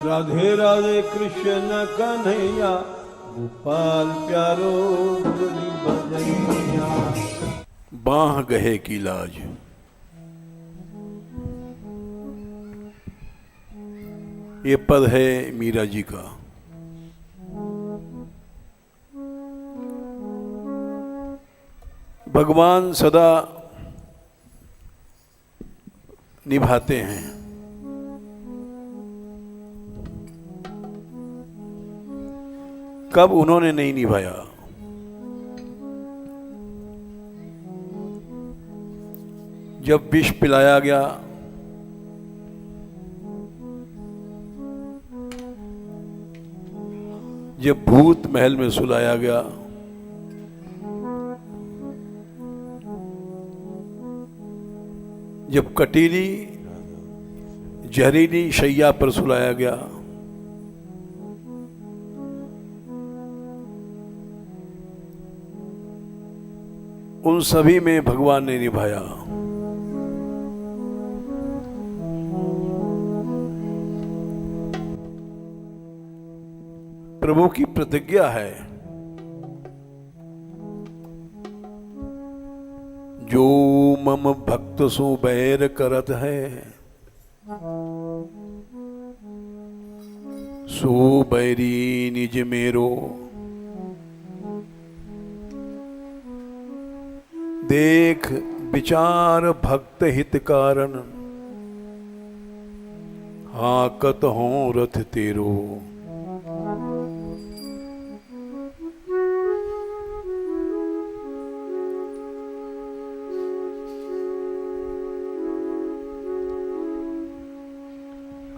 राधे राधे कृष्ण कन्हैया गोपाल प्यारो मुरली बजैया। बाह गहे की लाज। ये पद है मीरा जी का। भगवान सदा निभाते हैं। कब उन्होंने नहीं निभाया? जब विष पिलाया गया, जब भूत महल में सुलाया गया, जब कटीली जहरीली शैया पर सुलाया गया, उन सभी में भगवान ने निभाया। प्रभु की प्रतिज्ञा है, जो मम भक्त सो बैर करत है, सो बैरी निज मेरो। देख विचार भक्त हित कारण, हाकत हो रथ तेरो।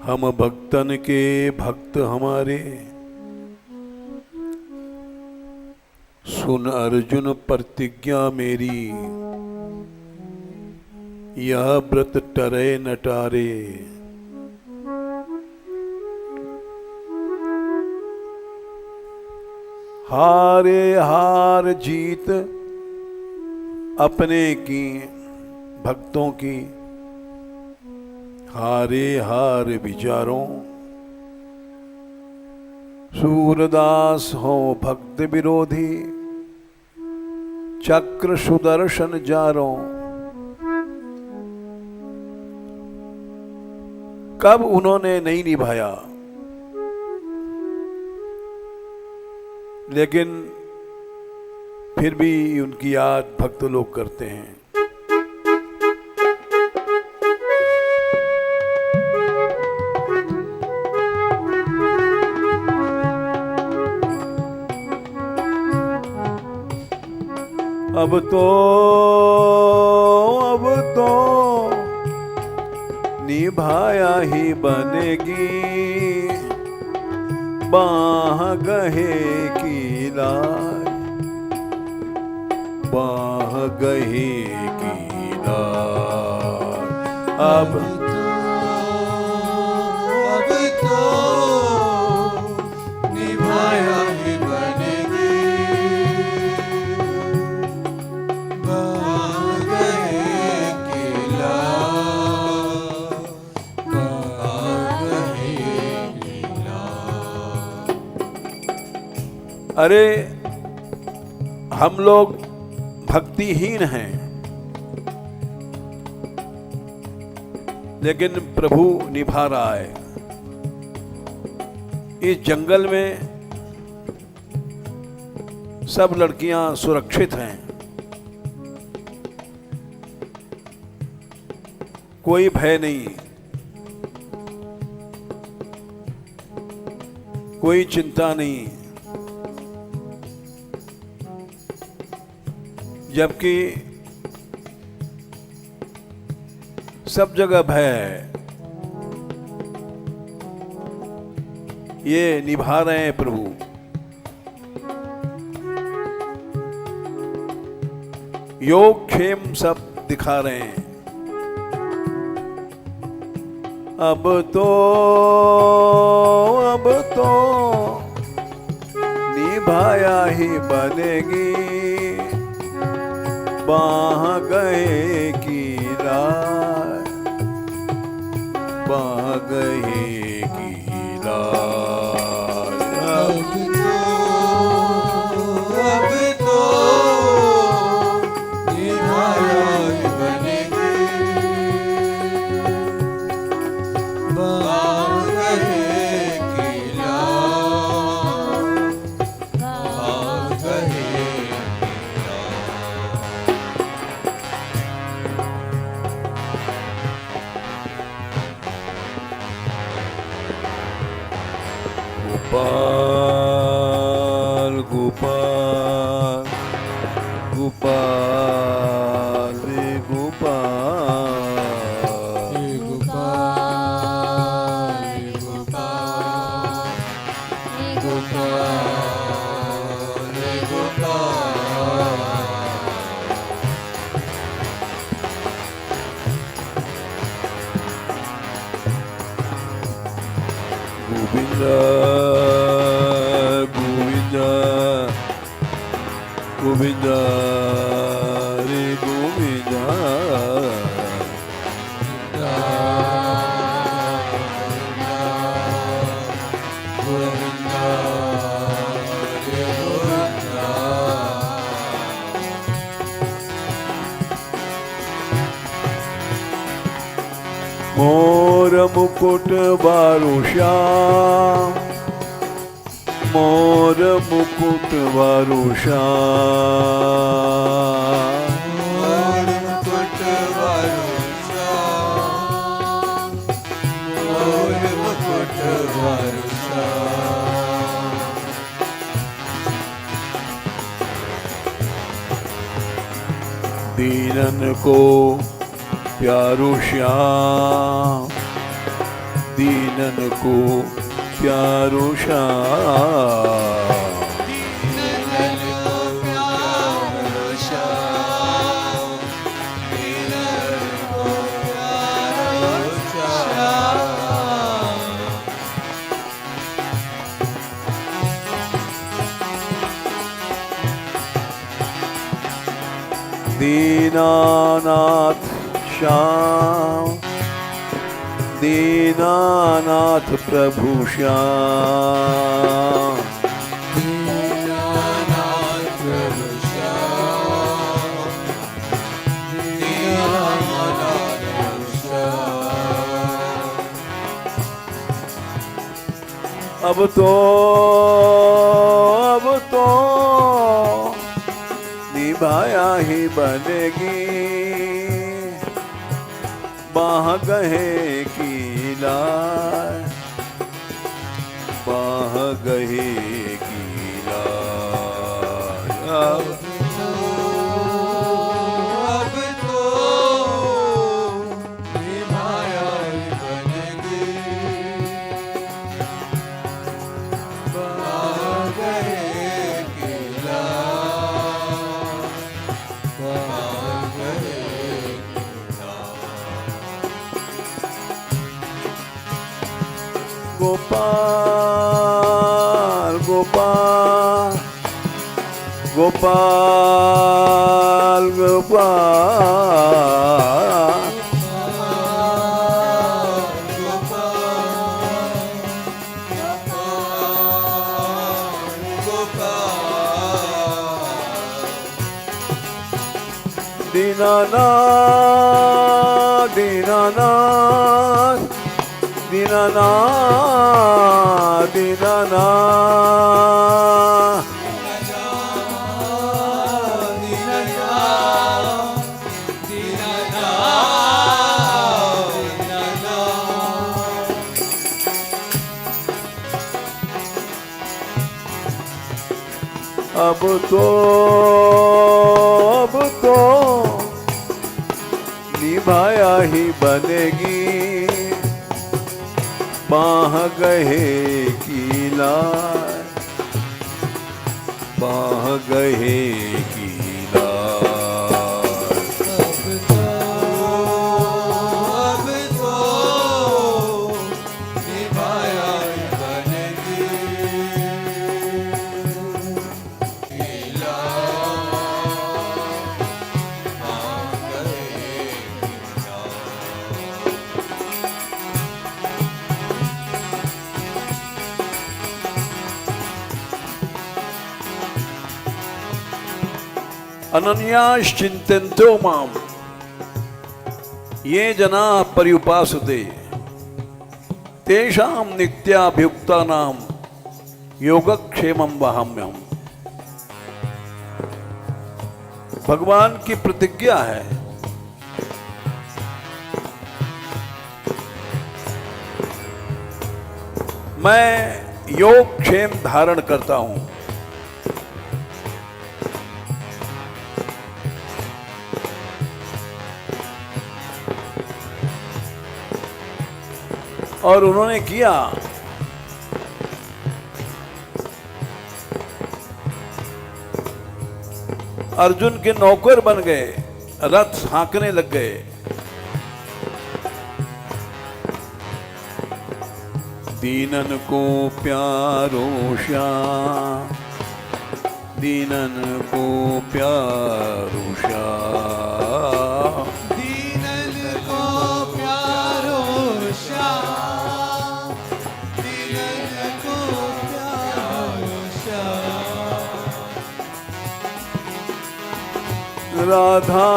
हम भक्तन के भक्त हमारे, सुन अर्जुन प्रतिज्ञा मेरी। यह व्रत टरे न टारे, हारे हार जीत अपने की, भक्तों की हारे हार विचारों। सूरदास हो भक्त विरोधी, चक्र सुदर्शन जारो। कब उन्होंने नहीं निभाया, लेकिन फिर भी उनकी याद भक्त लोग करते हैं। अब तो निभाया ही बनेगी, बाह गहे की लाज, बाह गहे की लाज। अब तो निभाया ही बनेगी, अरे हम लोग भक्तिहीन हैं, लेकिन प्रभु निभा रहा है। इस जंगल में सब लड़कियां सुरक्षित हैं, कोई भय नहीं, कोई चिंता नहीं। जबकि सब जगह भय है। ये निभा रहे हैं प्रभु। योग क्षेम सब दिखा रहे हैं। अब तो निभाया ही बनेगी, बाह गए की राह, बाह गए की राह। गोपाल गोपाल गोपाल रे गोपाल गोविंदा गोविंदा गोविंदा रे गोविंदा मोर मुकुट बारू श्याम मोर मुकुट बारू श्याम मोर मुकुट वारो श्याम मोर मुकुट वारो श्याम दीनन को प्यारो श्याम दीनन को प्यारो श्याम दीनन को प्यारो श्याम दीनन को प्यारो श्याम दीनानाथ श्याम दीनानाथ प्रभु श्याम दीनानाथ प्रभु श्याम दीनानाथ प्रभु श्याम अब तो निभाया ही बनेगी बाह गहे की लाय बाह गहे की लाय अब तो निभाया ही बनेगी बाह गए किला बाह गए गोपाल गोपाल गोपाल गोपाल दीनानाथ दीनानाथ दीनानाथ दीनानाथ अब तो निभाया ही बनेगी बाह गहे की लाय बाह गहे की लाय अब तो निभाया ही बनेगी किला अनन्याश्चिन्तन्तो माम ये जना पर्युपासते तेषां नित्याभियुक्तानां योगक्षेमं वहाम्यहम्। भगवान की प्रतिज्ञा है, मैं योग क्षेम धारण करता हूं। और उन्होंने किया। अर्जुन के नौकर बन गए, रथ हाँकने लग गए। दीनन को प्यारो श्याम, दीनन को प्यारो श्याम, दीनन को प्यारो श्याम, दीनन को प्यारो श्याम। राधा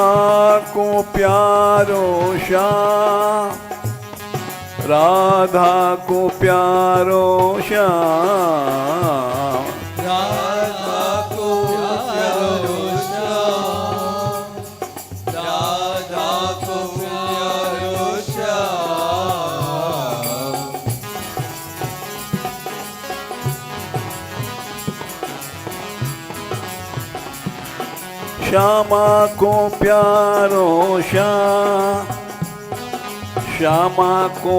को प्यारो श्याम, राधा को प्यारो श्याम, राधा को प्यारो श्याम, राधा को प्यारो श्याम। श्यामा को प्यारो श्याम, श्यामा को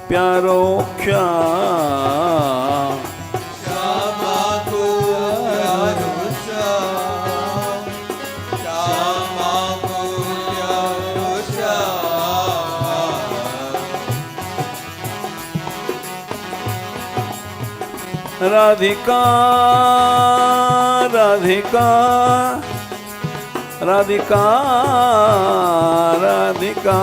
प्यारो श्याम, श्यामा को प्यारो श्याम, श्यामा को प्यारो श्याम। राधिका राधिका राधिका राधिका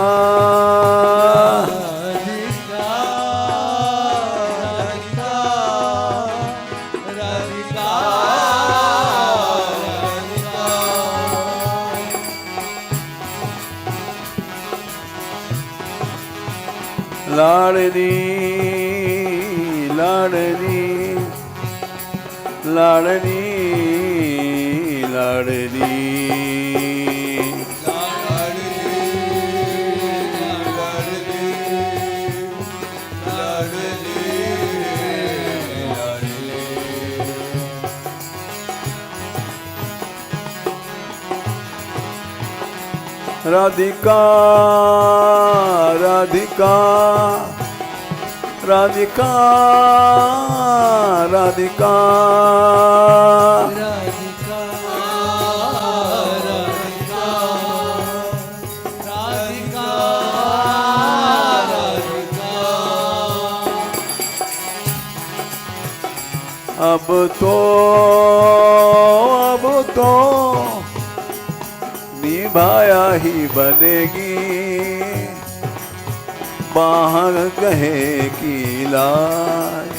लाडली लाडली लाडली लाडली राधिका राधिका राधिका राधिका अब तो निभाया ही बनेगी, बाह गहे की लाज,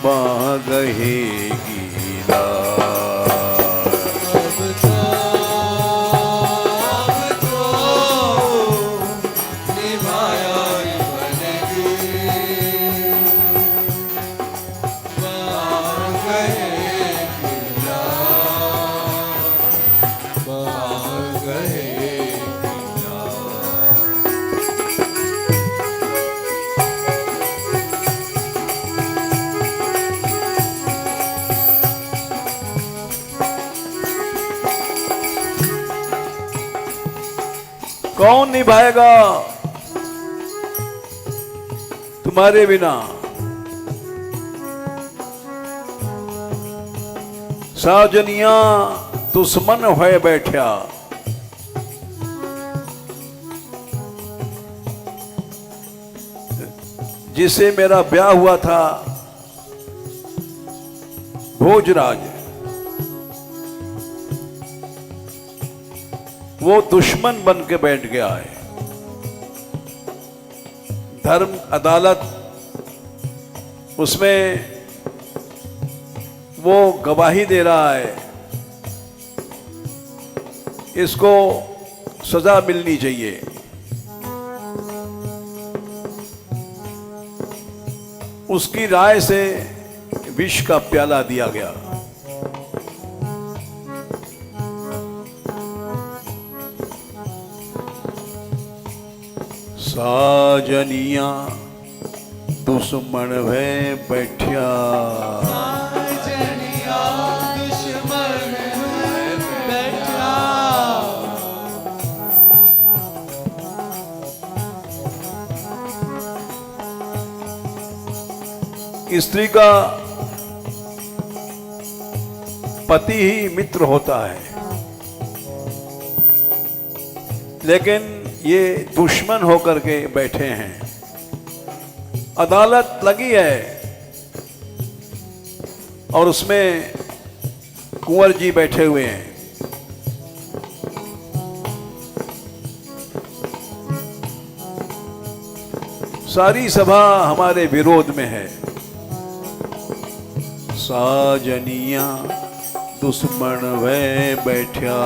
बाह गहे की लाज। अब तो निभाया ही बनेगी, बाह गहे की लाज, बाह गहे की लाज। कौन निभाएगा तुम्हारे बिना? साजनिया दुश्मन होए बैठा, जिसे मेरा ब्याह हुआ था भोजराज, वो दुश्मन बन के बैठ गया है। धर्म अदालत उसमें वो गवाही दे रहा है इसको सजा मिलनी चाहिए। उसकी राय से विष का प्याला दिया गया। साजनिया दुश्मन भय बैठिया, साजनिया दुश्मन बैठा, स्त्री का पति ही मित्र होता है, लेकिन ये दुश्मन होकर के बैठे हैं। अदालत लगी है और उसमें कुंवर जी बैठे हुए हैं। सारी सभा हमारे विरोध में है। साजनिया दुश्मन भय बैठा,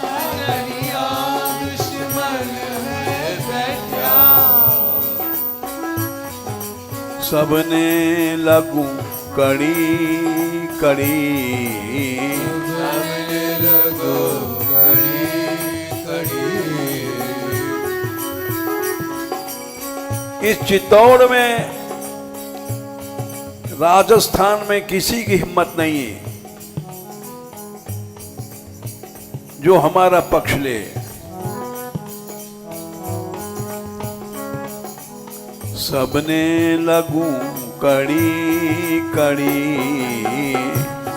साजनिया दुश्मन बैठा, सबने लगू कड़ी कड़ी, सबने लगो कड़ी कड़ी। इस चित्तौड़ में, राजस्थान में किसी की हिम्मत नहीं है जो हमारा पक्ष ले। सबने लगू कड़ी कड़ी,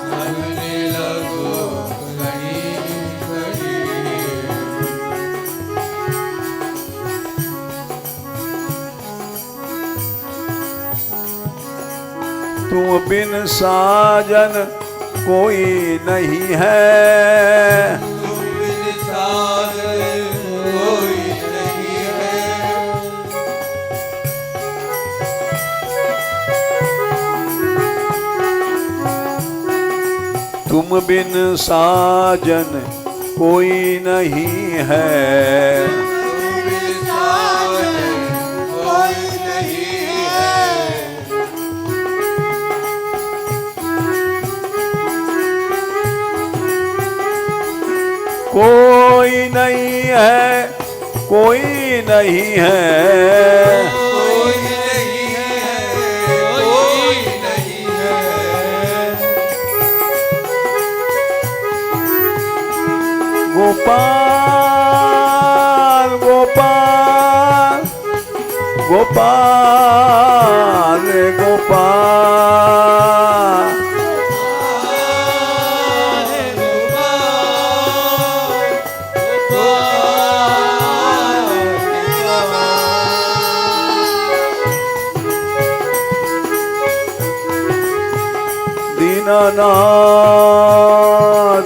सबने लगो कड़ी कड़ी। तुम बिन साजन कोई नहीं है, तुम बिन साजन कोई नहीं है, तुम बिन साजन कोई नहीं है। तुम बिन साजन कोई नहीं है, कोई नहीं है, कोई नहीं है। कोई नहीं है, कोई नहीं है। गोपाल गोपाल गोपाल गोपाल, दीनानाथ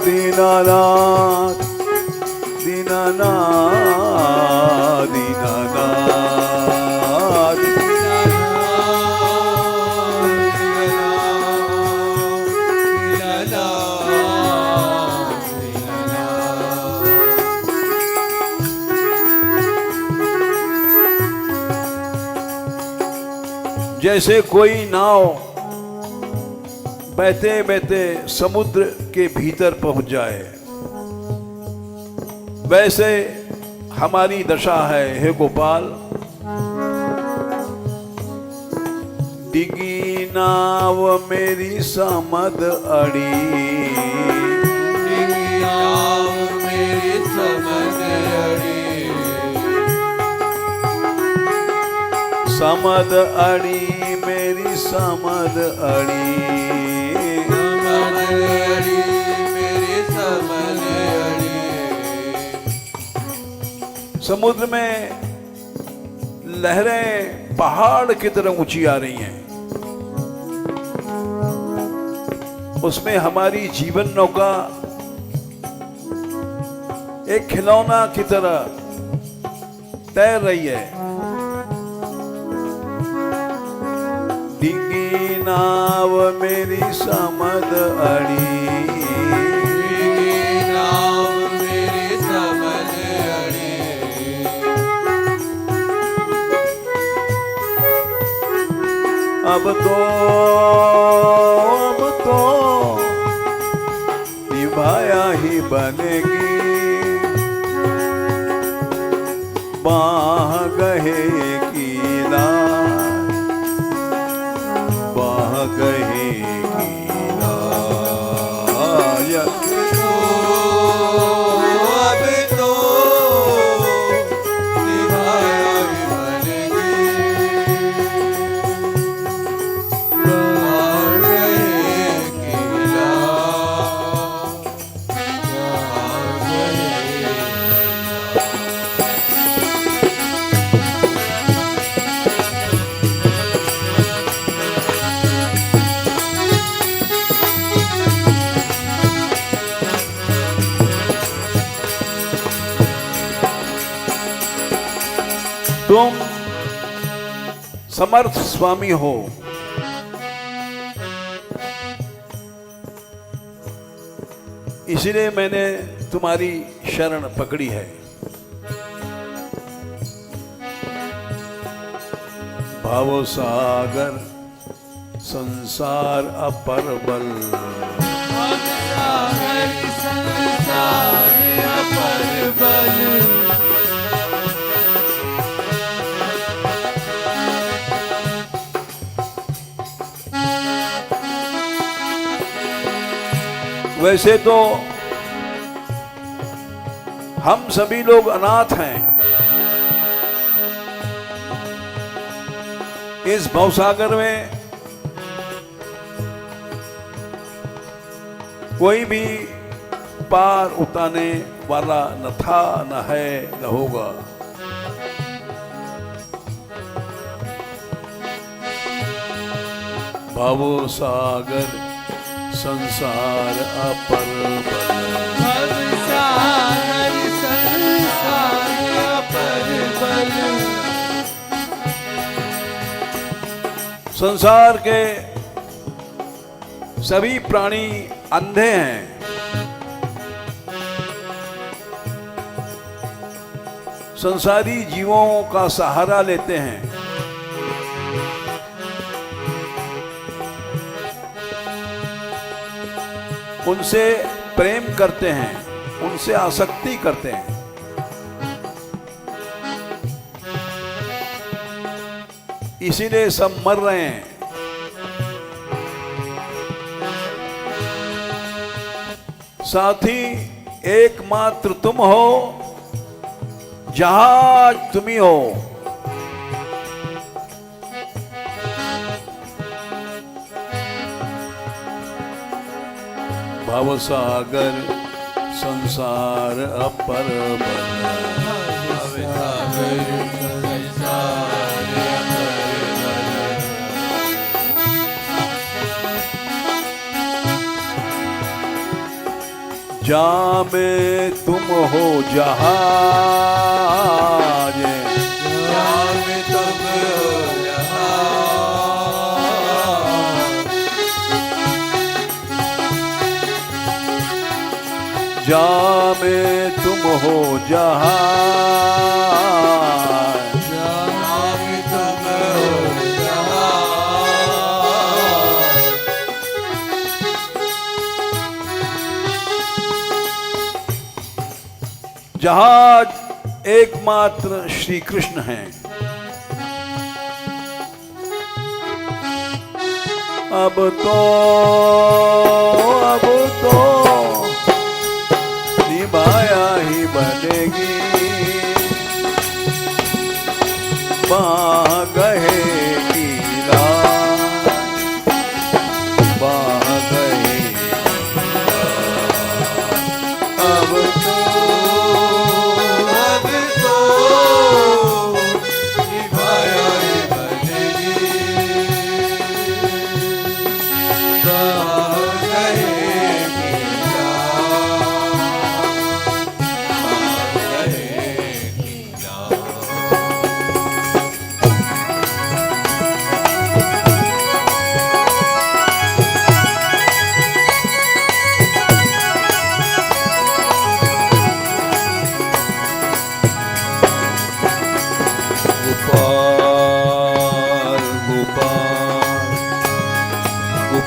दीनानाथ दीनानाथ दीनानाथ। जैसे कोई नाव बहते बहते समुद्र के भीतर पहुंच जाए, वैसे हमारी दशा है हे गोपाल। डिगी नाव मेरी समद अड़ी, मेरी समझ अड़ी, समद अड़ी मेरी समद अड़ी। मेरी समझ अड़ी। समुद्र में लहरें पहाड़ की तरह ऊंची आ रही हैं। उसमें हमारी जीवन नौका एक खिलौना की तरह तैर रही है। डिगी नाव मेरी समद अड़ी, नाव मेरी अब तो निभाया ही बनेगी, बाह गहे की लाज, बाह गहे की लाज। अब तो निभाया ही बनेगी, बाह गहे की लाज, बाह गहे। तुम समर्थ स्वामी हो, इसलिए मैंने तुम्हारी शरण पकड़ी है। भाव सागर संसार अपर बल, संसार अपर बल, वैसे तो हम सभी लोग अनाथ हैं। इस भवसागर में कोई भी पार उतारने वाला न था, न है, न होगा। भावो सागर संसार अपर बल, संसार अपर बल, संसार के सभी प्राणी अंधे हैं। संसारी जीवों का सहारा लेते हैं। उनसे प्रेम करते हैं, उनसे आसक्ति करते हैं। इसीलिए सब मर रहे हैं। साथी एकमात्र तुम हो, जहाज तुम ही हो। भवसागर संसार अपर बल, जहाँ में तुम हो जहाज, जहाँ में तुम हो जहाज, जहाँ में तुम हो जहाज, जहाँ में तुम हो जहाज। जहाज एकमात्र श्री कृष्ण हैं। अब तो निभाया ही बनेगी, बाह गहे की लाज, बाह गहे की लाज। अब तो निभाया ही बनेगी, बाह गहे की लाज, बाह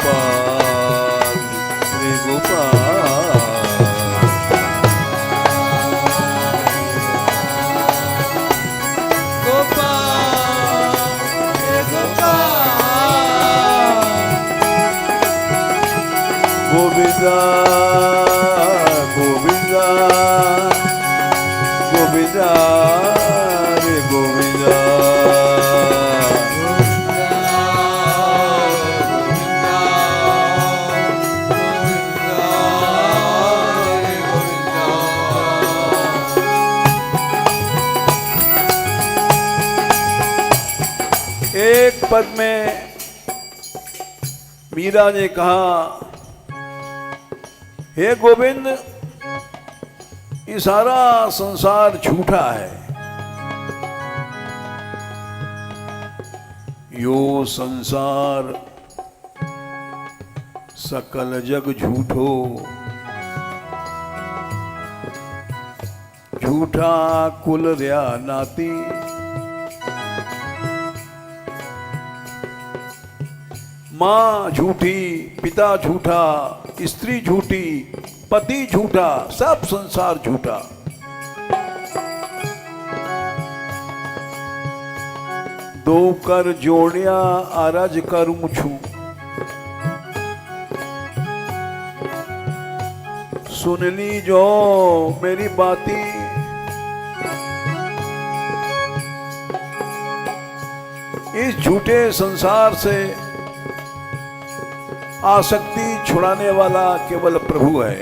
गोपाल रे गोपाल। गोविंदा गोविंदा गोविंदा रे गोविंदा। एक पद में मीरा ने कहा, हे गोविंद, ये सारा संसार झूठा है। यो संसार सकल जग झूठो, झूठा कुल रया नाती। माँ झूठी, पिता झूठा, स्त्री झूठी, पति झूठा, सब संसार झूठा। दो कर जोड़िया अरज करूं छू, सुन ली जो मेरी बाती। इस झूठे संसार से आसक्ति छुड़ाने वाला केवल प्रभु है।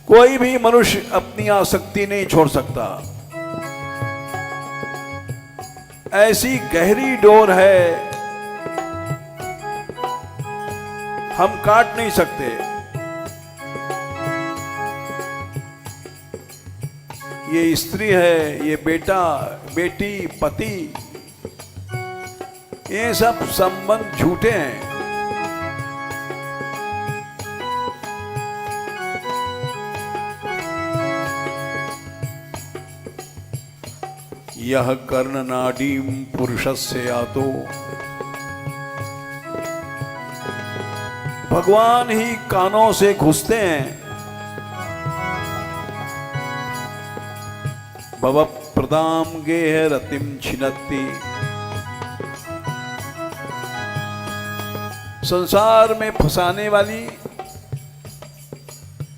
कोई भी मनुष्य अपनी आसक्ति नहीं छोड़ सकता। ऐसी गहरी डोर है, हम काट नहीं सकते। ये स्त्री है, ये बेटा, बेटी, पति, ये सब संबंध झूठे हैं। यह कर्ण नाडीम पुरुषस्य आतो, भगवान ही कानों से घुसते हैं। भव प्रदाम गेह रतिम छिनत्ती। संसार में फंसाने वाली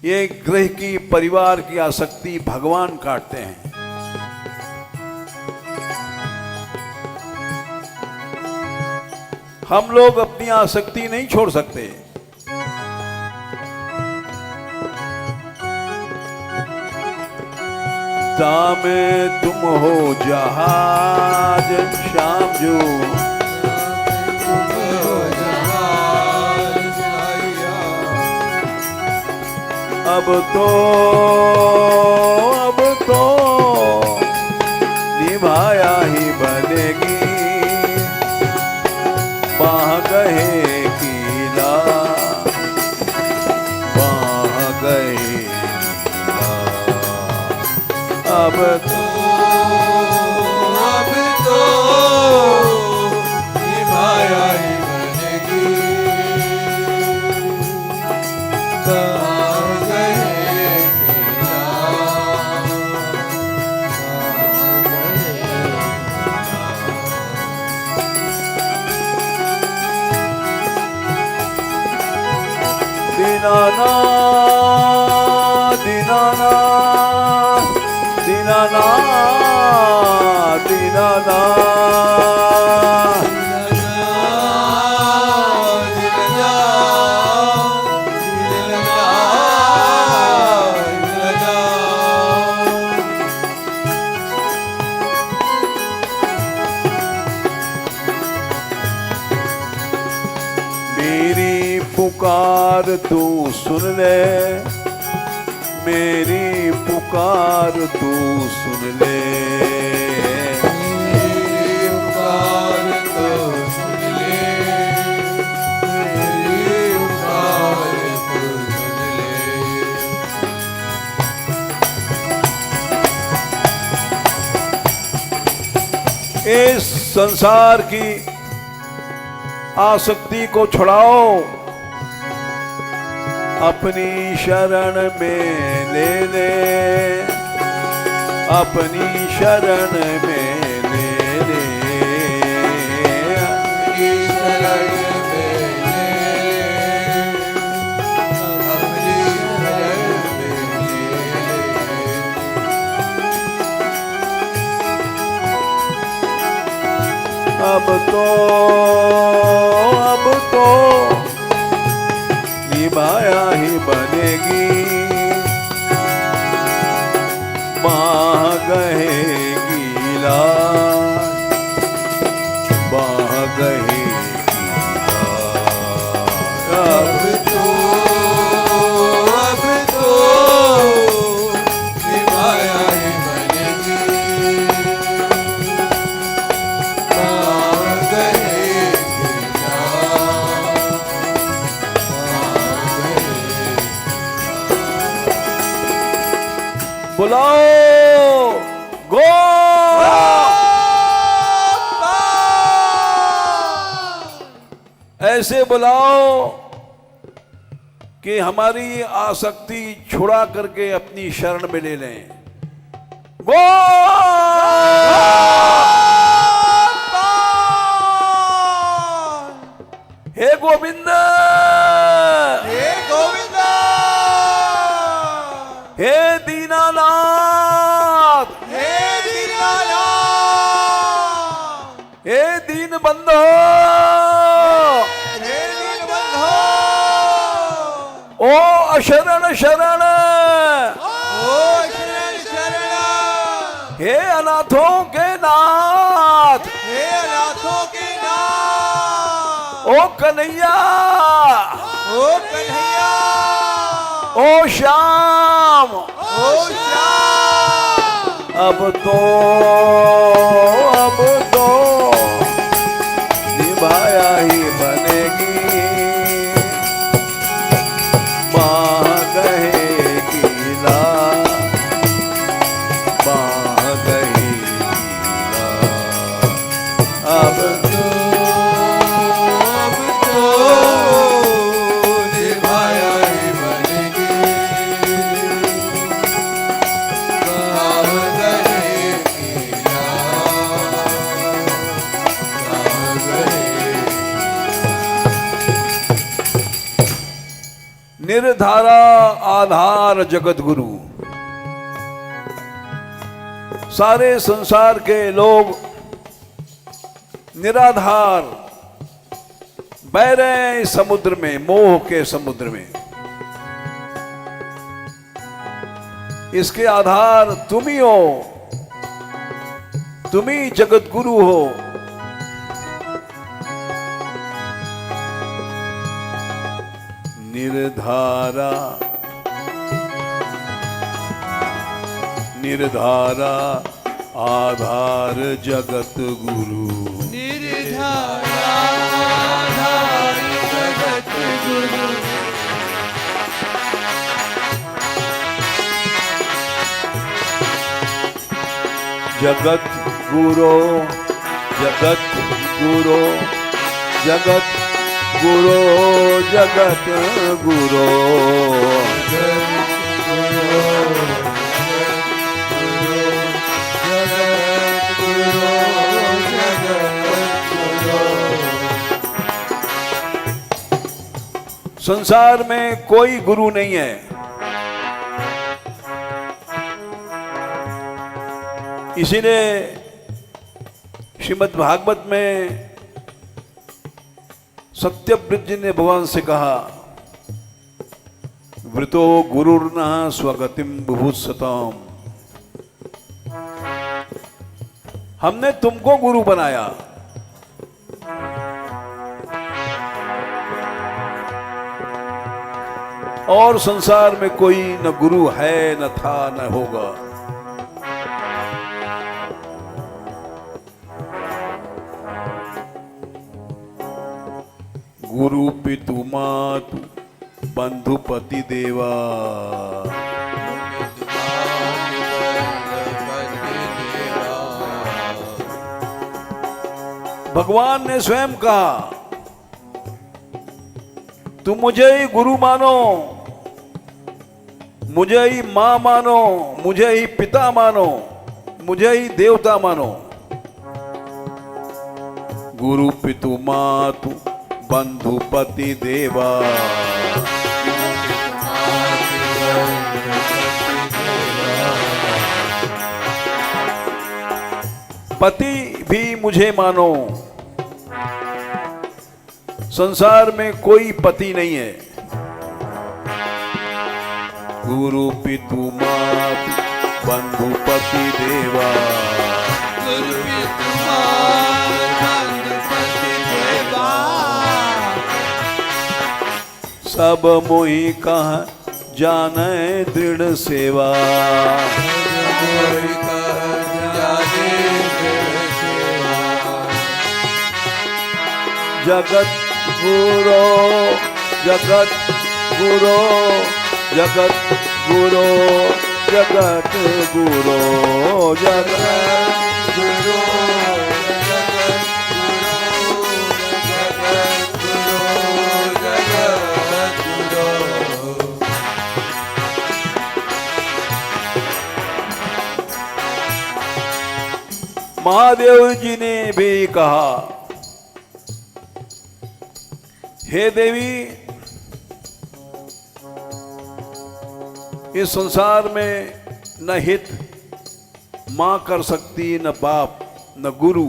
ये गृह की, परिवार की आसक्ति भगवान काटते हैं। हम लोग अपनी आसक्ति नहीं छोड़ सकते। तामे तुम हो जहाज श्याम जो, अब तो निभाया ही बनेगी। बाह गए कीला, बाह गए कीला, अब तो निभाया ही बनेगी। दीनाना दीनाना दीनाना दीनाना मेरी पुकार तू सुन ले, मेरी पुकार तू सुन ले। मेरी पुकार तो सुन ले, मेरी पुकार तो सुन ले। इस संसार की आसक्ति को छुड़ाओ, अपनी शरण में ले ले, अपनी शरण में ले ले, अपनी शरण में ले ले, अपनी शरण में ले ले। अब तो निभाया ही बनेगी, बाह गहेगी लाज, बाह गहेगी लाज। अब तो निभाया ही बनेगी, बाह गहेगी लाज, बाह गहेगी। बुलाओ गो, ऐसे बुलाओ कि हमारी आसक्ति छुड़ा करके अपनी शरण में ले लें। गो हे गोविंद, हे गोविंदा, हे दीनानाथ, हे दीनानाथ, हे दीन बंधो, हे दीनबंधो, ओ अशरण शरण, ओ शरण शरण, हे अनाथों के नाथ, हे अनाथों के नाथ, ओ कन्हैया, ओ कन्हैया, ओ श्याम, ओ श्याम। अब तो निभाया ही बनेगी, बाह गहेगी लाज, बाह गहेगी लाज। अब तो निभाया ही बनेगी, बाह गहेगी लाज, बाह गहेगी। निर्धारा आधार जगत गुरु। सारे संसार के लोग निराधार बह रहे हैं इस समुद्र में, मोह के समुद्र में। इसके आधार तुम ही हो, तुम ही जगत गुरु हो। निर्धारा निर्धारा आधार जगत गुरु। निर्धारा आधार जगत गुरु, जगत गुरु, जगत गुरु, जगत गुरु, जगत गुरु। संसार में कोई गुरु नहीं है, इसीलिए श्रीमद् भागवत में सत्यव्रत जी ने भगवान से कहा, वृतो गुरुर्न स्वगतिम बुभुत्सताम। हमने तुमको गुरु बनाया, और संसार में कोई न गुरु है, न था, न होगा। गुरु पितु मातु बंधु पति देवा, भगवान ने स्वयं कहा, तुम मुझे ही गुरु मानो, मुझे ही मां मानो, मुझे ही पिता मानो, मुझे ही देवता मानो। गुरु पितु मातु बंधु पति देवा, पति भी मुझे मानो। संसार में कोई पति नहीं है। गुरु पितु मातु बंधु पति देवा, गुरु पितु मातु बंधु पति देवा, सब मोहि कह जाने दृढ़ सेवा। कोई कह जाने दृढ़ सेवा। जगत गुरो जगत गुरो जगत गुरो जगत गुरो जगत गुरु जगत गुरु जगत गुरु। महादेव जी ने भी कहा, हे देवी, इस संसार में न हित मां कर सकती, न बाप, न गुरु।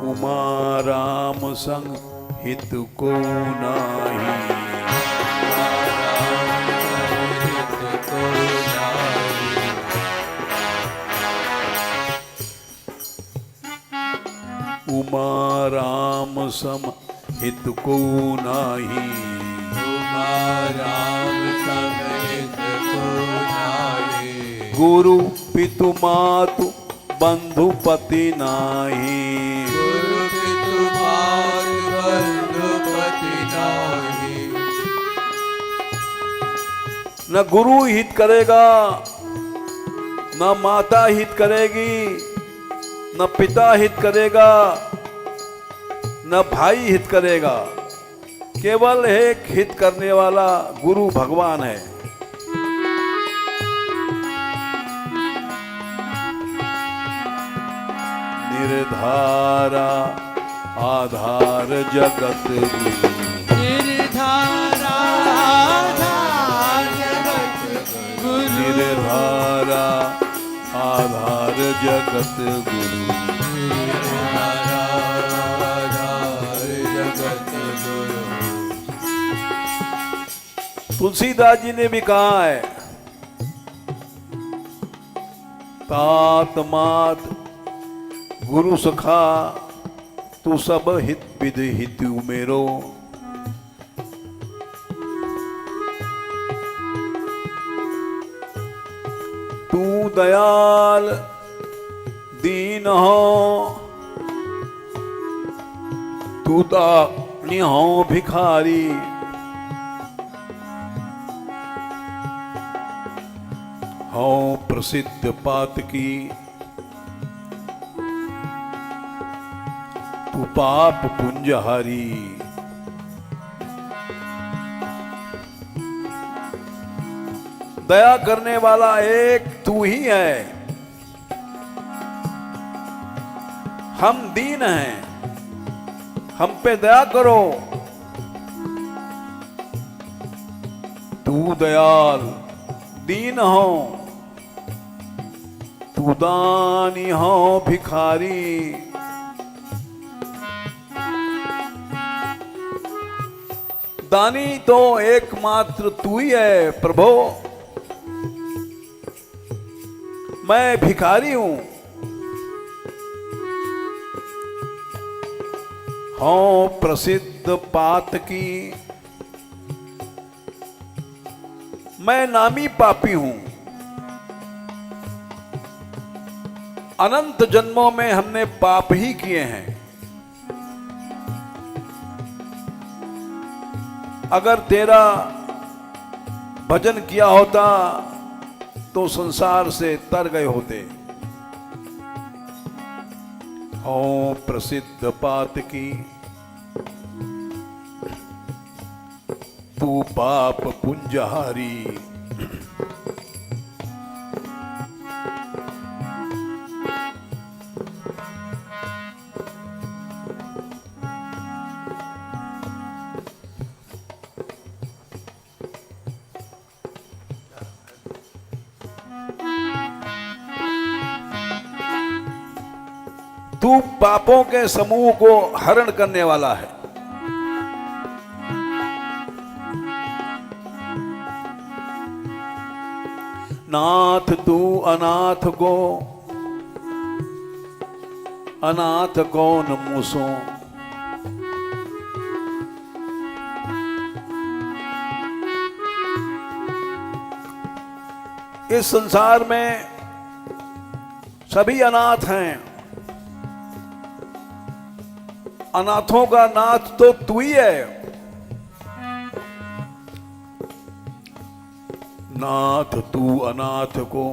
उमा राम संग हित को नाही, उमा राम सम हित को नाही, उमा राम सम हित को नाही, गुरु पितु मातु बंधु पति नाही, गुरु पितु मातु बंधु पति नाही। न गुरु हित करेगा, न माता हित करेगी, न पिता हित करेगा, न भाई हित करेगा। केवल एक हित करने वाला गुरु भगवान है। निर्धारा आधार जगत गुरु, निर्धारा आधार जगत गुरु, निर्धारा आधार जगत गुरु। निर्धारा आधार जगत गुरु। तुलसीदास जी ने भी कहा है, तात मात गुरु सखा, तू सब हित विद हितु मेरो। तू दयाल दीन हो, तू दानी हो भिखारी। हो प्रसिद्ध पात की, तू पाप पुंजहारी। दया करने वाला एक तू ही है। हम दीन हैं, हम पे दया करो। तू दयाल दीन हो, तू दानी हो भिखारी। दानी तो एकमात्र तू ही है प्रभु। मैं भिखारी हूं। हूं प्रसिद्ध पात की, मैं नामी पापी हूं। अनंत जन्मों में हमने पाप ही किए हैं। अगर तेरा भजन किया होता तो संसार से तर गए होते। हो प्रसिद्ध पात की तू पाप पुंजहारी। तू पापों के समूह को हरण करने वाला है। नाथ तू अनाथ को अनाथ कौन मूसो। इस संसार में सभी अनाथ हैं। अनाथों का नाथ तो तू ही है। नाथ तू अनाथ को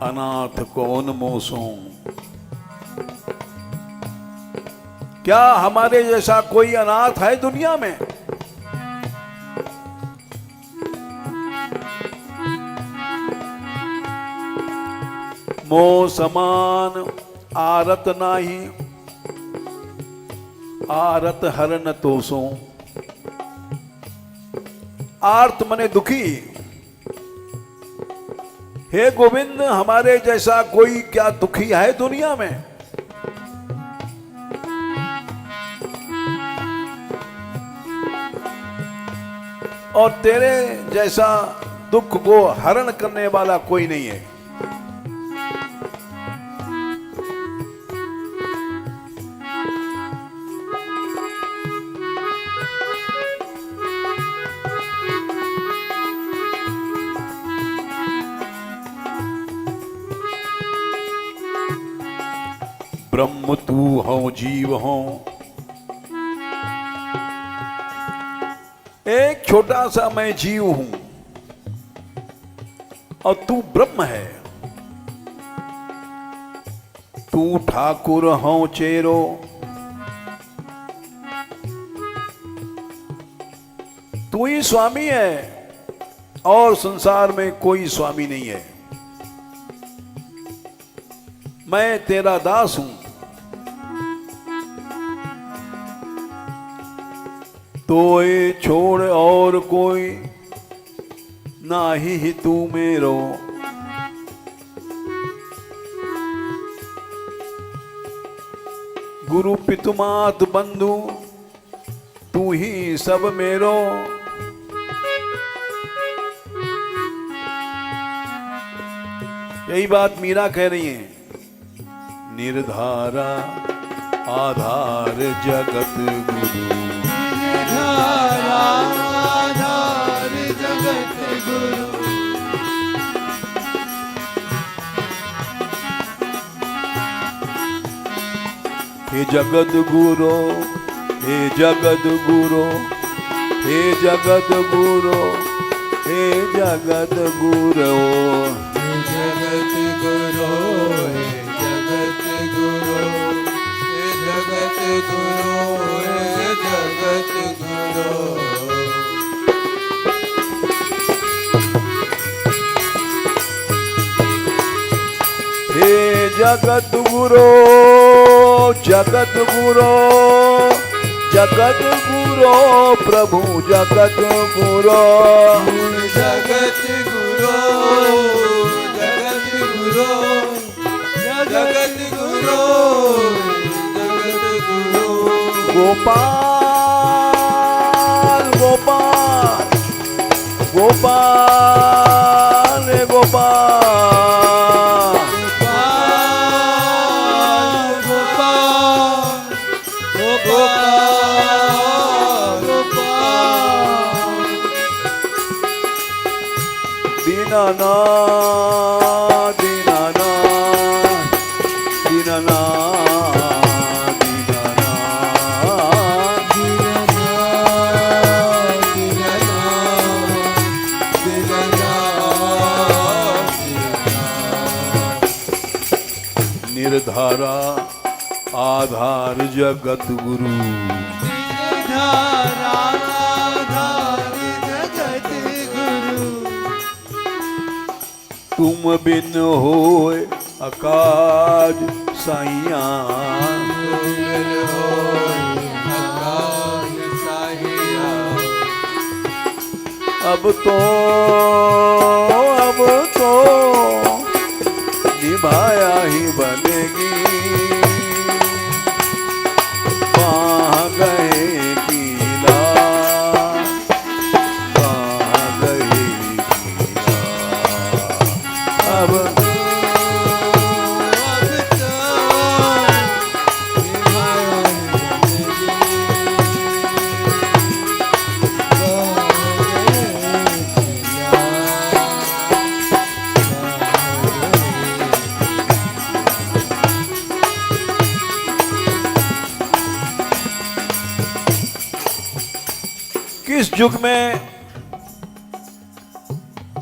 अनाथ कौन मोसों। क्या हमारे जैसा कोई अनाथ है दुनिया में? मोह समान आरत नाही आरत हरन तोसो। आर्त मने दुखी। हे गोविंद, हमारे जैसा कोई क्या दुखी है दुनिया में? और तेरे जैसा दुख को हरण करने वाला कोई नहीं है। ब्रह्म तू हो जीव हो। एक छोटा सा मैं जीव हूं और तू ब्रह्म है। तू ठाकुर हो चेरो। तू ही स्वामी है और संसार में कोई स्वामी नहीं है। मैं तेरा दास हूं। तो ये छोड़ और कोई नाही ही तू मेरो। गुरु पितुमात बंधु तू ही सब मेरो। यही बात मीरा कह रही है। निर्धारा आधार जगत गुरु। आधार जगत गुरु। हे जगत गुरु, हे जगत गुरु, हे जगत गुरु, हे जगत गुरु। हे जगत गुरु, हे जगत गुरु, हे जगत गुरु, हे जगत गुरु। हे जगत गुरु, जगत गुरु, जगत गुरु, प्रभु जगत गुरु। जगत गुरु, जगत गुरु, जगत गुरु, जगत गुरु। गोपाल गोपाल गोपाल गोपाल। दीनानाथ दीनानाथ दीनानाथ दीनानाथ निर्धारा आधार जगत गुरु। निर्धारा आधार जगत गुरु। तुम बिन होए अकाज साइया। अब तो निभाया ही बनेगी। कहाँ गए गीला, कहाँ गए गीला। अब किस युग में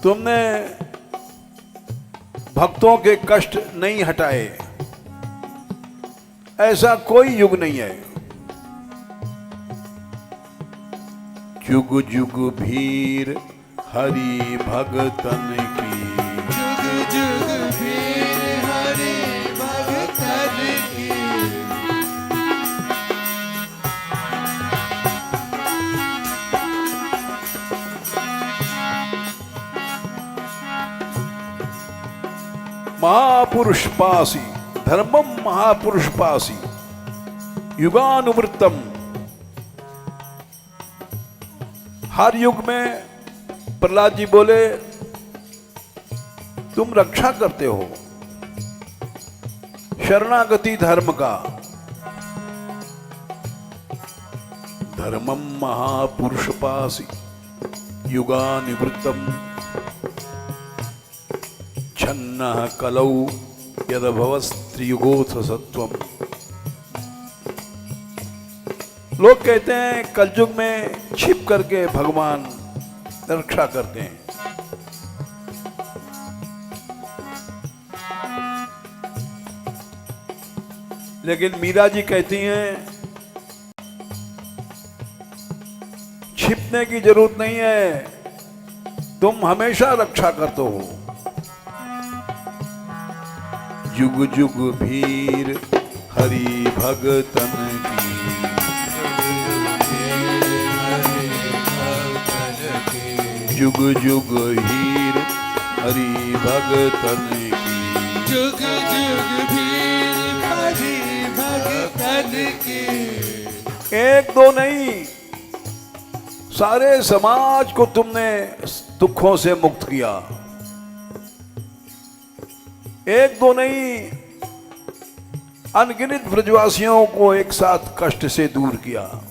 तुमने भक्तों के कष्ट नहीं हटाए? ऐसा कोई युग नहीं है। जुग जुग भीर हरि भगतन की। जुग जुग भीर हरि भगतन की। महापुरुष पासी धर्मम महापुरुष पासी युगानुवृत्तम। हर युग में प्रहलाद जी बोले तुम रक्षा करते हो शरणागति धर्म का। धर्मम महापुरुष पासी युगानुवृत्तम छन्नः कलौ यदभवस्त्रियुगोऽथ सत्वम्। लोग कहते हैं कलयुग में छिप करके भगवान रक्षा करते हैं। लेकिन मीरा जी कहती हैं छिपने की जरूरत नहीं है, तुम हमेशा रक्षा करते हो। जुग जुग भीर हरि भगतन की। जुग जुग हीर हरि भगतन की। जुग जुग भीर हरि भगतन की। एक दो नहीं, सारे समाज को तुमने दुखों से मुक्त किया। एक दो नहीं, अनगिनत ब्रजवासियों को एक साथ कष्ट से दूर किया।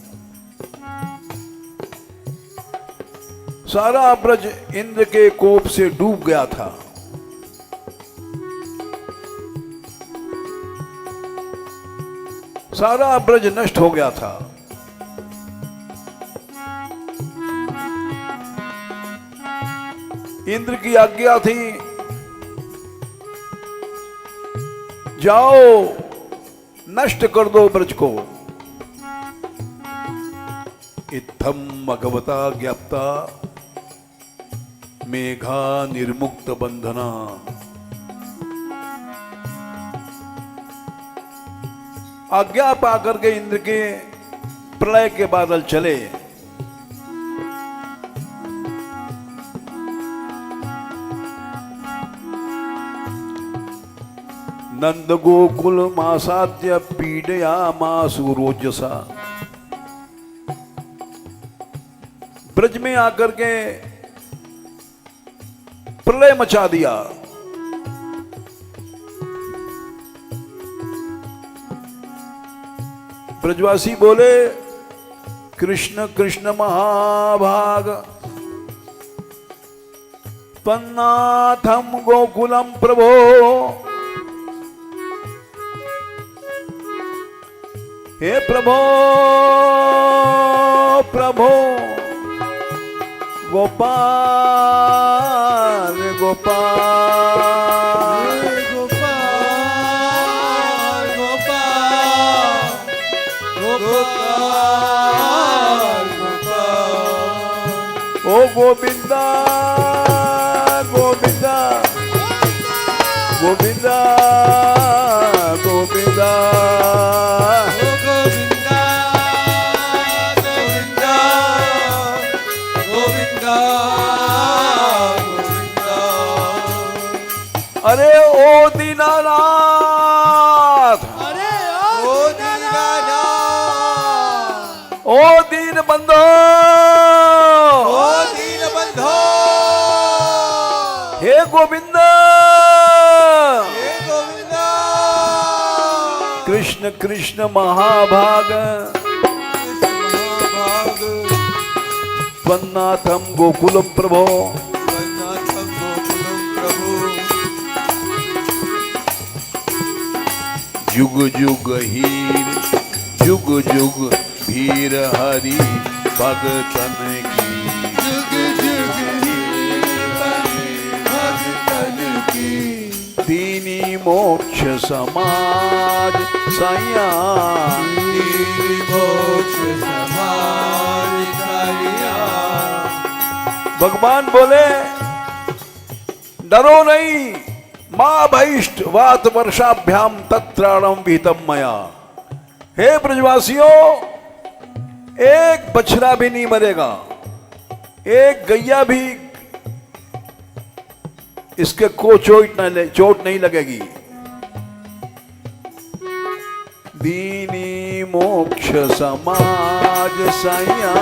सारा ब्रज इंद्र के कोप से डूब गया था। सारा ब्रज नष्ट हो गया था। इंद्र की आज्ञा थी जाओ नष्ट कर दो ब्रज को। इत्थम भगवता ज्ञाप्ता मेघा निर्मुक्त बंधना। आज्ञा पाकर के इंद्र के प्रलय के बादल चले। नंद गोकुल मासाद्य पीडया मासु रोजसा। ब्रज में आकर के प्रलय मचा दिया। ब्रजवासी बोले कृष्ण कृष्ण महाभाग त्वन्नाथम गोकुलम प्रभो। हे प्रभो प्रभो गोपाल गोपाल गोपाल गोविंदा गोविंदा गोविंदा गोविंदा अरे ओ दीनानाथ, अरे ओ दीनानाथ, ओ दीन बंधो, ओ दीन बंधो, हे गोविंद, हे गोविंद, कृष्ण कृष्ण महाभाग, महाभाग, त्वन्नाथम गोकुलम प्रभो, त्वन्नाथम गोकुलम प्रभु, जुग जुग हीर जुग जुग भीर हरि भगतन की, जुग जुग भगतन की, दीनी मोक्ष समाज सैया, मोक्ष समाज साइया। भगवान बोले डरो नहीं, मां भैष्ट वात वर्षाभ्याम तत्राणम विहितम मया। हे ब्रजवासियों, एक बछड़ा भी नहीं मरेगा, एक गैया भी इसके को चोट नहीं लगेगी। दीनी मोक्ष समाज सैया,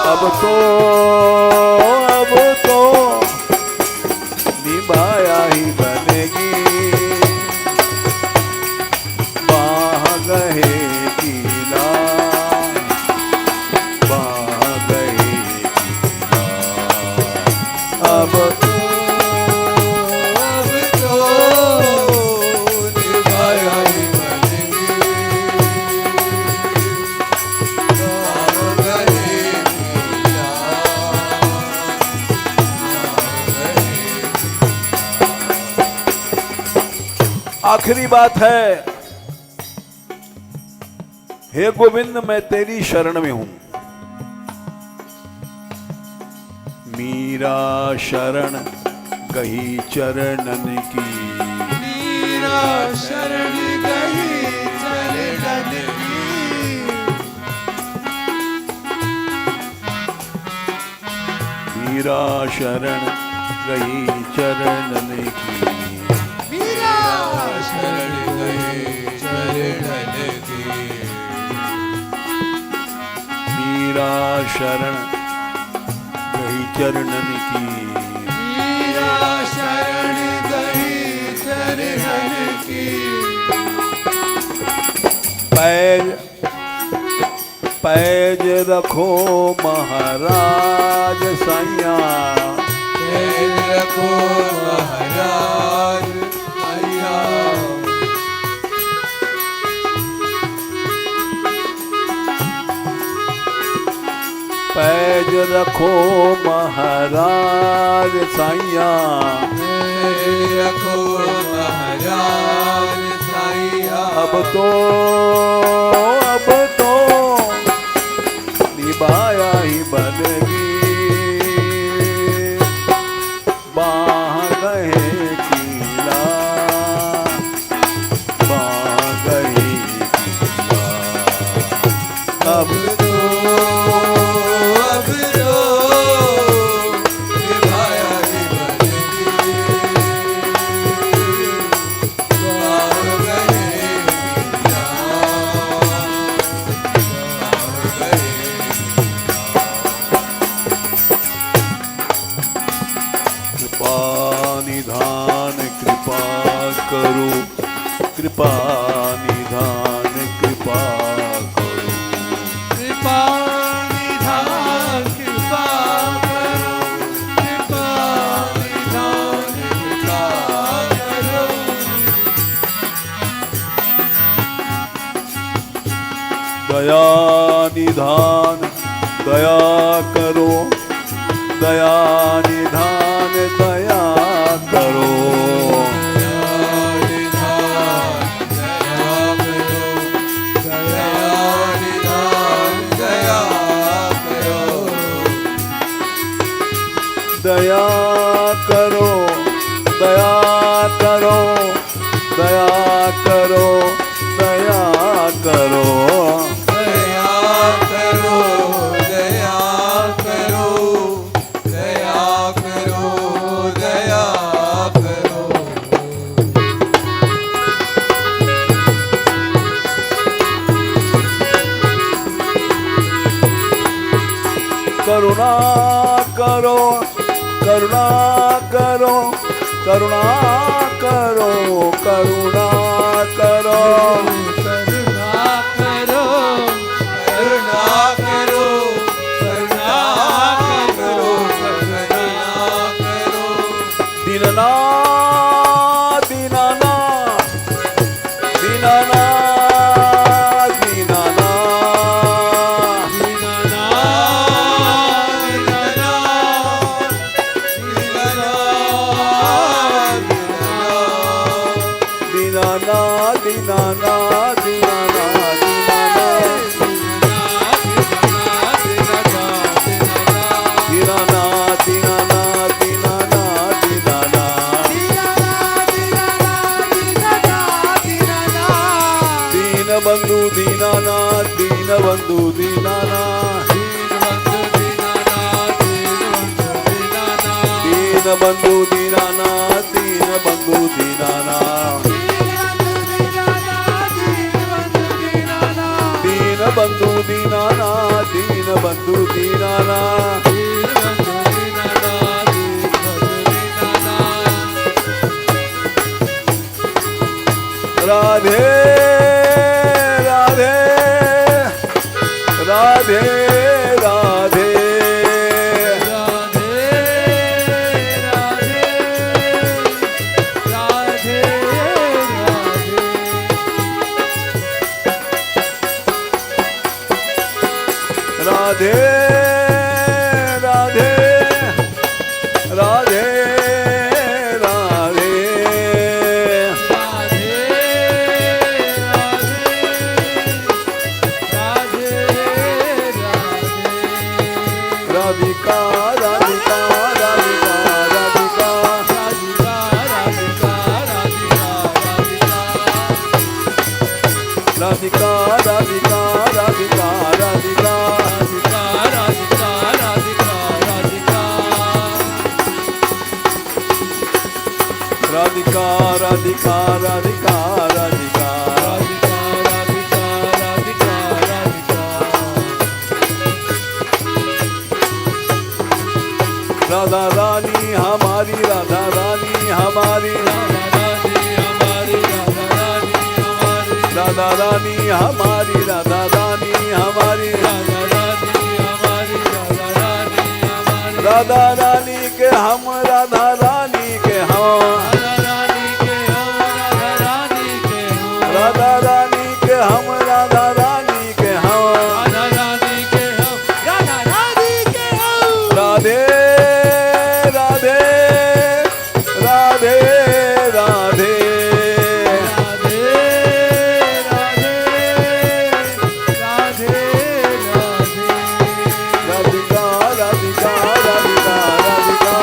अब तो निभाया ही बनेगी, बाह गए कीला, बाह गए कीला, अब तो निभाया ही बनेगी, आखिरी बात है, हे गोविंद मैं तेरी शरण में हूं, मीरा शरण गही चरणन की, मीरा शरण गई चरणन की, मीरा शरण गही चरणन की, मीरा शरण गई चरणन की, मीरा शरण गही चरणन की, मीरा शरण गई चरणन की, पैज पैज रखो महाराज सैया, पैज रखो महाराज सैया, पैज रखो महाराज सैया, पैज रखो महाराज सैया, अब तो निभाया ही बनेगी, बाह गए कीला, बाह गए कीला, अब निभाया ही बनेगी, बाह गए कीला, बाह गए कृपा निधान कृपा करो, कृपा निधान कृपा करो, कृपा निधान कृपा करो, कृपा निधान कृपा करो, दया निधान दया करो, दया निधान दया करो, दया निधान दया करो, दया करुणा करो करुणा करो करुणा करो करुणा करो करुणा करो करुणा करो करुणा करो करुणा करो दीननाथ दीननाथ दीननाथ दीननाथ दीननाथ दीननाथ बंधु दीनानाथ दीन बंधु दीनानाथ दीन बंधु दीनानाथ दीन बंधु दीनानाथ दीन बंधु दीनानाथ दीन बंधु दीनानाथ राधे राधे राधे राधे राधे राधे राधे राधिका राधिका राधिका राधिका राधिका राधिका राधिका राधिका राधिका राधिका राधिका राधिका राधा रानी हमारी राधा रानी हमारी राधा रानी हमारी राधा रानी हमारी राधा रानी के हम राधा रानी के हम राधा रानी के हम राधा रानी के हम राधे राधे राधे राधे राधिका राधिका राधिका राधिका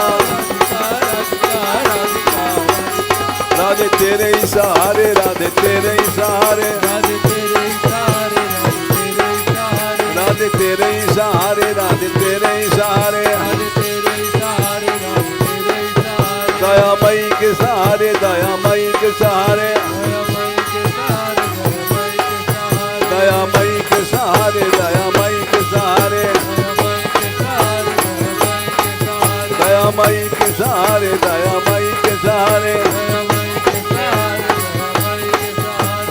राधे तेरे ही सहारे राधे तेरे ही सहारे राधे तेरे ही सहारे राधे तेरे ही सहारे दयामयी के सहारे दयामयी के सहारे दयामयी के सहारे दयामयी के सहारे दयामयी के सहारे दयामयी के सहारे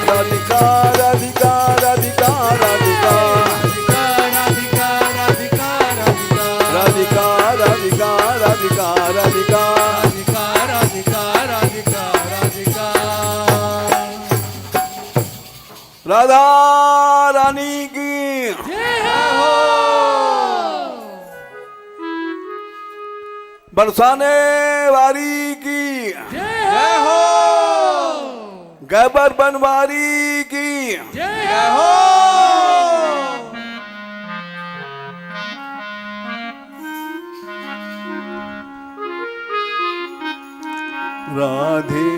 राधिका राधिका राधिका राधिका राधिका राधिका राधिका राधिका राधा रानी की बरसाने वाली की गैबर बनवारी की राधे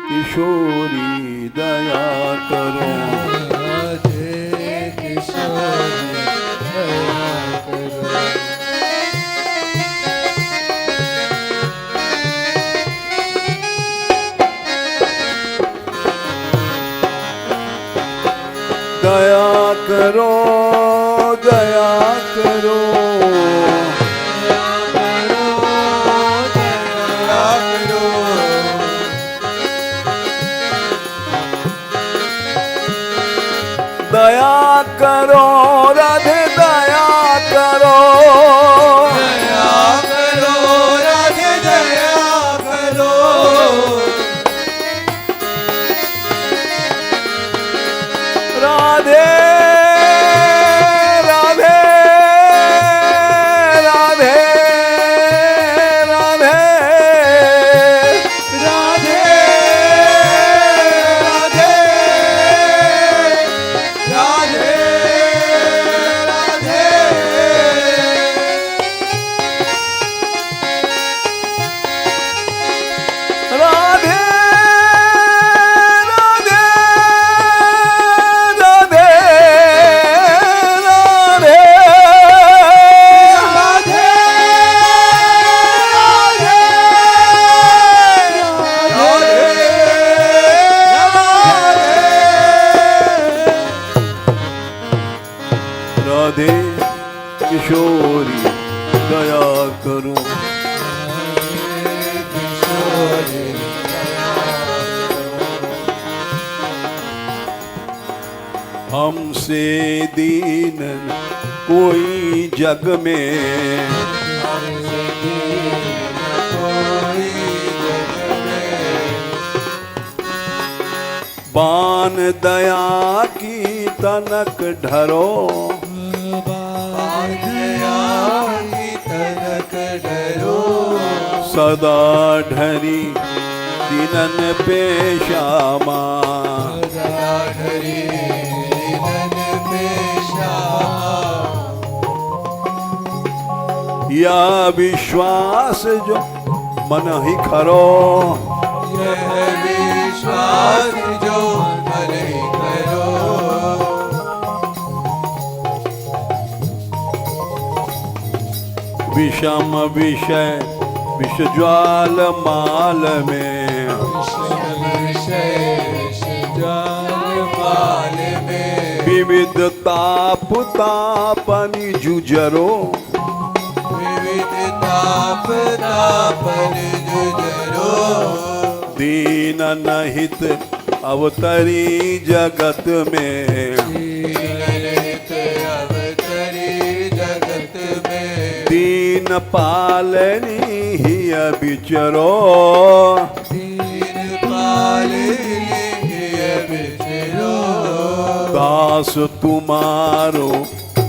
किशोरी दया करो राधे किशोरी दया करो दया करो दया करो दया करो राधे दया करो, दया करो राधे दया करो, राधे राधे राधे राधे राधे राधे राधे राधे राधे राधे किशोरी दया करो, हमसे दीन कोई जग में, बान दया की तनक ढरो, तनक डरो, सदा ढरी दिनन पे श्यामा, हरि मन में श्यामा, या विश्वास जो मन ही खरो, यह विश्वास जो मन ही करो, विषम विषय विष ज्वाल माल में, विशेष ज्वाल माल में, विविध ताप तापनि जुजरो, विविध ताप तापन जुझरो, दीन नहित अवतरी जगत में, दीनरहित अवतरी जगत में, दीन पालनी ही विचरो, दीन पालनी विचरो, दास तुम्हारो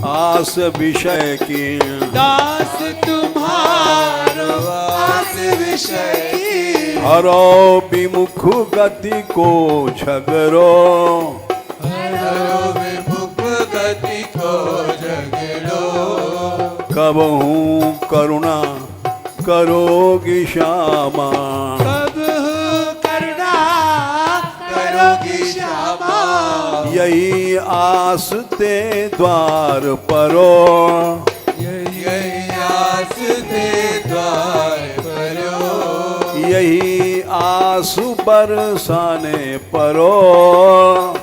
आस विषय की, दास तुम्हारो आस विषय की, हरो विमुख गति को झगरो, हरो विमुख गति को झगड़ो, कबहू करुणा करोगी श्यामा, कब करुणा करोगी श्यामा, यही आस ते द्वार परो, यही आस थे द्वार परो, यही आस बरसाने परो,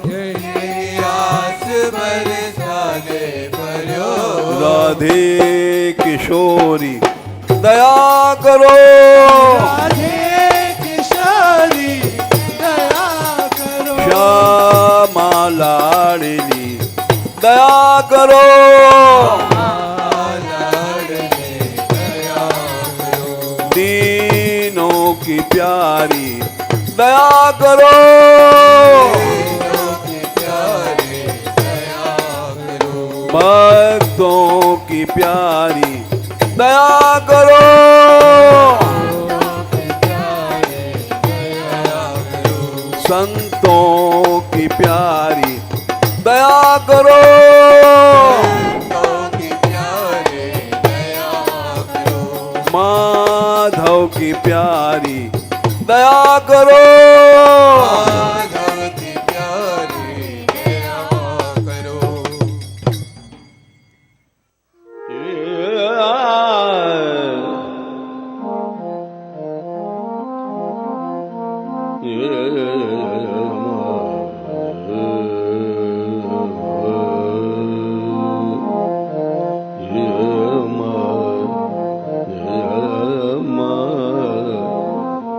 यही आस बरसाने परो, राधे किशोरी दया करो, राधे किशोरी दया करो, श्यामा लाडली दया करो, लाडले दया करो, दीनों की प्यारी दया करो, दीनों की प्यारी दया करो, भक्तों की प्यारी दया करो, संतों की प्यारी दया करो, माधव की प्यारी दया करो, माधव की प्यारी दया करो,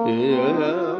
Yeah.